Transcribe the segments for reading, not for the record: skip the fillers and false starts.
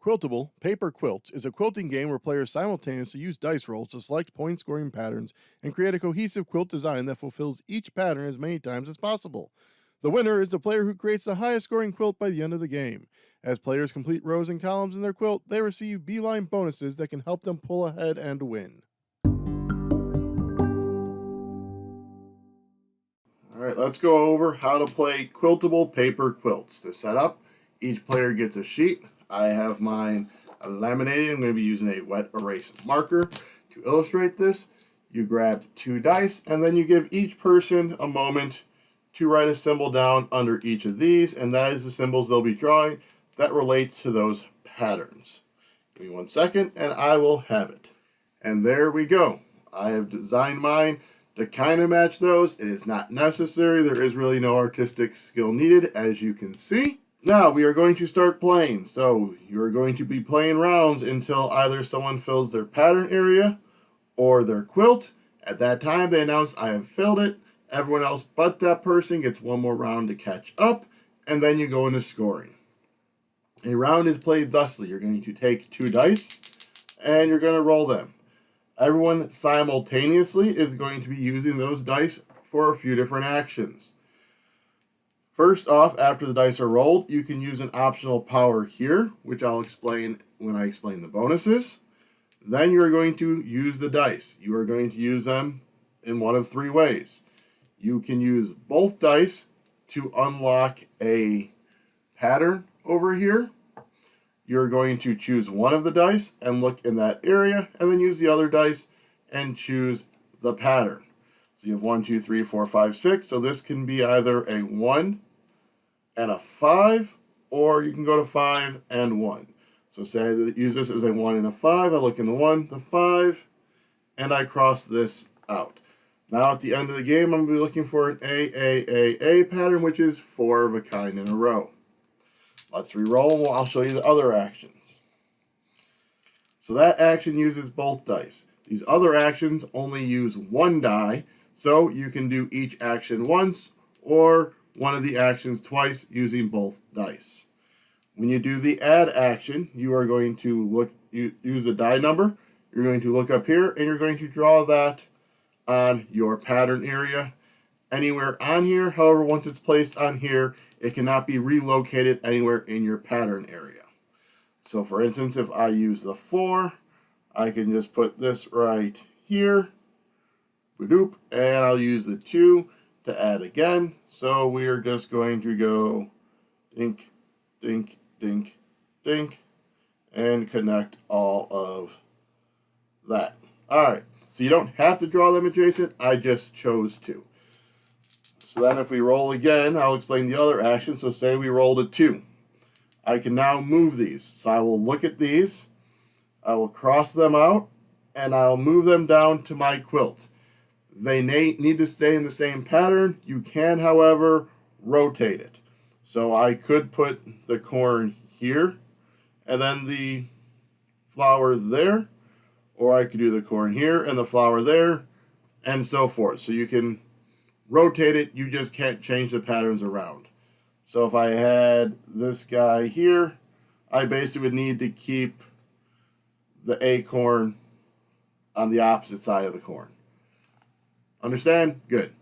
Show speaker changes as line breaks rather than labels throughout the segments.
Quiltable Paper Quilts is a quilting game where players simultaneously use dice rolls to select point scoring patterns and create a cohesive quilt design that fulfills each pattern as many times as possible. The winner is the player who creates the highest scoring quilt by the end of the game. As players complete rows and columns in their quilt, they receive beeline bonuses that can help them pull ahead and win. All right, let's go over how to play Quiltable Paper Quilts. To set up, each player gets a sheet. I have mine laminated. I'm going to be using a wet erase marker to illustrate this. You grab 2 dice, and then you give each person a moment to write a symbol down under each of these, and that is the symbols they'll be drawing that relates to those patterns. Give me 1 second, and I will have it. And there we go. I have designed mine to kind of match those. It is not necessary. There is really no artistic skill needed, as you can see. Now we are going to start playing. So you are going to be playing rounds until either someone fills their pattern area or their quilt. At that time, they announce, I have filled it. Everyone else but that person gets one more round to catch up, and then you go into scoring. A round is played thusly. You're going to take 2 dice, and you're going to roll them. Everyone simultaneously is going to be using those dice for a few different actions. First off, after the dice are rolled, you can use an optional power here, which I'll explain when I explain the bonuses. Then you're going to use the dice. You are going to use them in one of 3 ways. You can use both dice to unlock a pattern over here. You're going to choose one of the dice and look in that area, and then use the other dice and choose the pattern. So you have 1, 2, 3, 4, 5, 6. So this can be either a 1 and a 5, or you can go to 5 and 1. So say I use this as a 1 and a 5. I look in the 1, the 5, and I cross this out. Now at the end of the game, I'm going to be looking for an A pattern, which is 4 of a kind in a row. Let's re-roll, and I'll show you the other actions. So that action uses both dice. These other actions only use 1 die, so you can do each action once, or one of the actions twice using both dice. When you do the add action, you are going to use the die number. You're going to look up here, and you're going to draw that on your pattern area. Anywhere on here, however, once it's placed on here, it cannot be relocated anywhere in your pattern area. So for instance, if I use the 4, I can just put this right here, and I'll use the 2 to add again. So we are just going to go dink, dink, dink, dink, and connect all of that. All right, so you don't have to draw them adjacent. I just chose to. So then if we roll again, I'll explain the other action. So say we rolled a 2. I can now move these. So I will look at these, I will cross them out, and I'll move them down to my quilt. They need to stay in the same pattern. You can, however, rotate it. So I could put the corn here, and then the flower there, or I could do the corn here and the flower there, and so forth. So you can rotate it, you just can't change the patterns around. So if I had this guy here, I basically would need to keep the acorn on the opposite side of the corn. Understand? Good.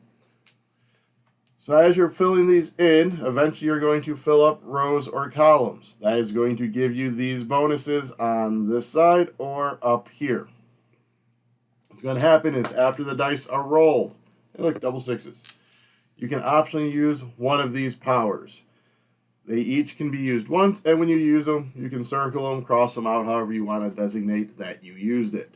So as you're filling these in, eventually you're going to fill up rows or columns. That is going to give you these bonuses on this side or up here. What's going to happen is after the dice are rolled, hey, look, double 6s. You can optionally use one of these powers. They each can be used once, and when you use them, you can circle them, cross them out, however you want to designate that you used it.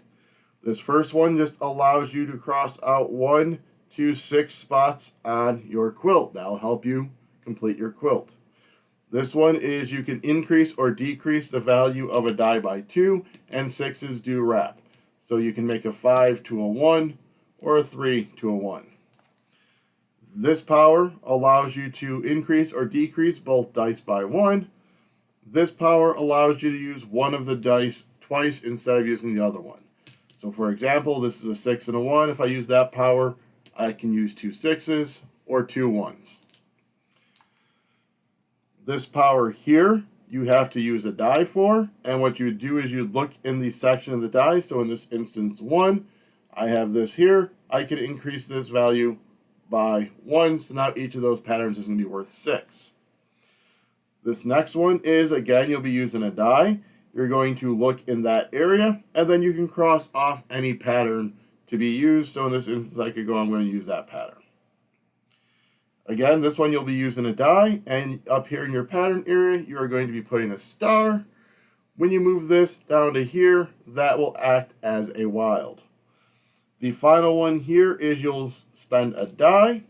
This first one just allows you to cross out 1 to 6 spots on your quilt. That'll help you complete your quilt. This one is you can increase or decrease the value of a die by 2, and 6s do wrap. So you can make a 5 to a 1, or a 3 to a 1. This power allows you to increase or decrease both dice by 1. This power allows you to use one of the dice twice instead of using the other one. So for example, this is a 6 and a 1. If I use that power, I can use 2 6s or 2 1s. This power here you have to use a die for, and what you would do is you'd look in the section of the die. So in this instance 1, I have this here. I can increase this value by 1, so now each of those patterns is going to be worth 6. This next one is, again, you'll be using a die. You're going to look in that area, and then you can cross off any pattern to be used. So in this instance, I could go, I'm going to use that pattern. Again, this one you'll be using a die, and up here in your pattern area, you are going to be putting a star. When you move this down to here, that will act as a wild. The final one here is you'll spend a die,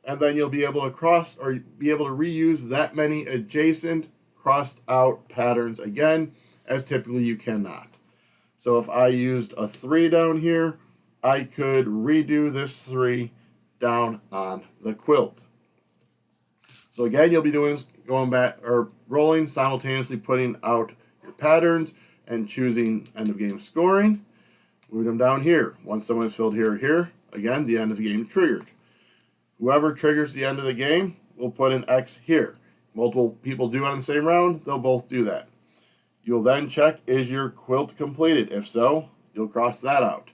and then you'll be able to cross or be able to reuse that many adjacent crossed out patterns again, as typically you cannot. So if I used a 3 down here, I could redo this 3 down on the quilt. So again, you'll be going back or rolling, simultaneously putting out your patterns and choosing end of game scoring. Move them down here. Once someone is filled here or here, again, the end of the game triggered. Whoever triggers the end of the game will put an X here. Multiple people do on the same round, they'll both do that. You'll then check, is your quilt completed? If so, you'll cross that out.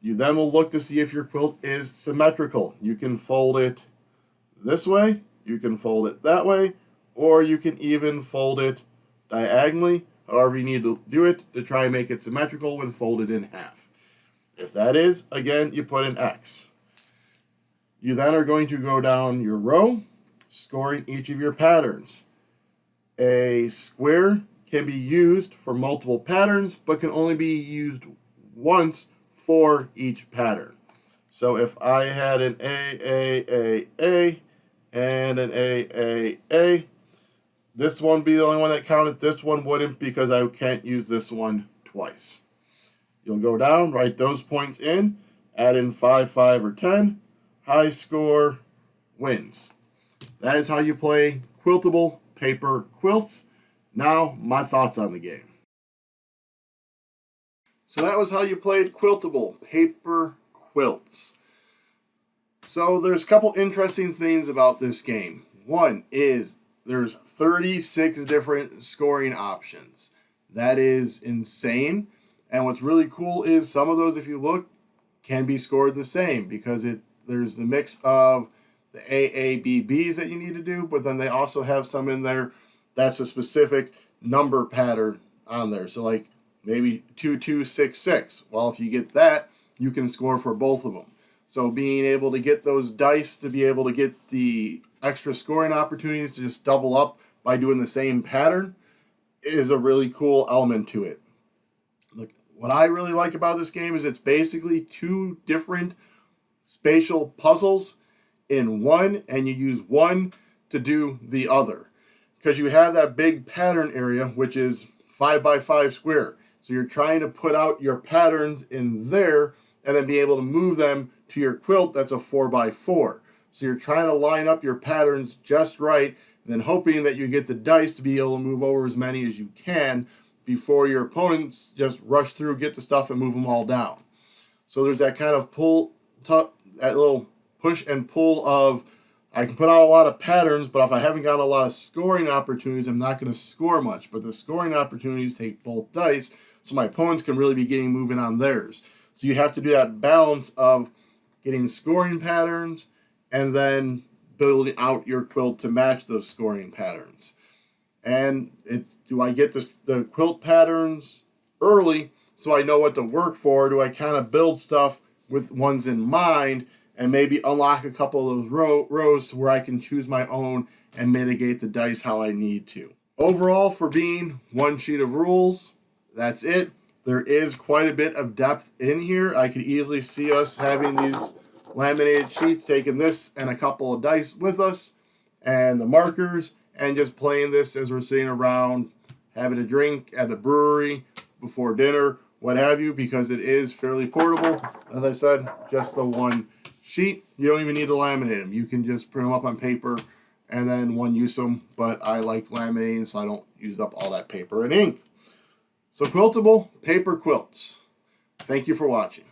You then will look to see if your quilt is symmetrical. You can fold it this way, you can fold it that way, or you can even fold it diagonally, however you need to do it to try and make it symmetrical when folded in half. If that is, again, you put an X. You then are going to go down your row, scoring each of your patterns. A square can be used for multiple patterns, but can only be used once for each pattern. So if I had an A, and an A, this one would be the only one that counted. This one wouldn't, because I can't use this one twice. You'll go down, write those points in, add in 5, 5, or 10. High score wins. That is how you play Quiltable Paper Quilts. Now, my thoughts on the game. So that was how you played Quiltable Paper Quilts. So there's a couple interesting things about this game. One is there's 36 different scoring options. That is insane. And what's really cool is some of those, if you look, can be scored the same, because there's the mix of the AABBs that you need to do, but then they also have some in there that's a specific number pattern on there. So like maybe 2266. Well, if you get that, you can score for both of them. So being able to get those dice to be able to get the extra scoring opportunities to just double up by doing the same pattern is a really cool element to it. Look, what I really like about this game is it's basically 2 different spatial puzzles in one, and you use one to do the other. Because you have that big pattern area, which is 5 by 5 square. So you're trying to put out your patterns in there and then be able to move them to your quilt that's a 4 by 4. So you're trying to line up your patterns just right, and then hoping that you get the dice to be able to move over as many as you can before your opponents just rush through, get the stuff, and move them all down. So there's that kind of that little push and pull of, I can put out a lot of patterns, but if I haven't got a lot of scoring opportunities, I'm not going to score much. But the scoring opportunities take both dice, so my opponents can really be getting moving on theirs. So you have to do that balance of getting scoring patterns and then building out your quilt to match those scoring patterns. And do I get the quilt patterns early so I know what to work for? Do I kind of build stuff with ones in mind and maybe unlock a couple of those rows to where I can choose my own and mitigate the dice how I need to? Overall, for being one sheet of rules, that's it. There is quite a bit of depth in here. I could easily see us having these laminated sheets, taking this and a couple of dice with us and the markers, and just playing this as we're sitting around having a drink at the brewery before dinner, what have you, because it is fairly portable. As I said, just the one sheet. You don't even need to laminate them. You can just print them up on paper and then use them, but I like laminating so I don't use up all that paper and ink. So Quiltable Paper Quilts. Thank you for watching.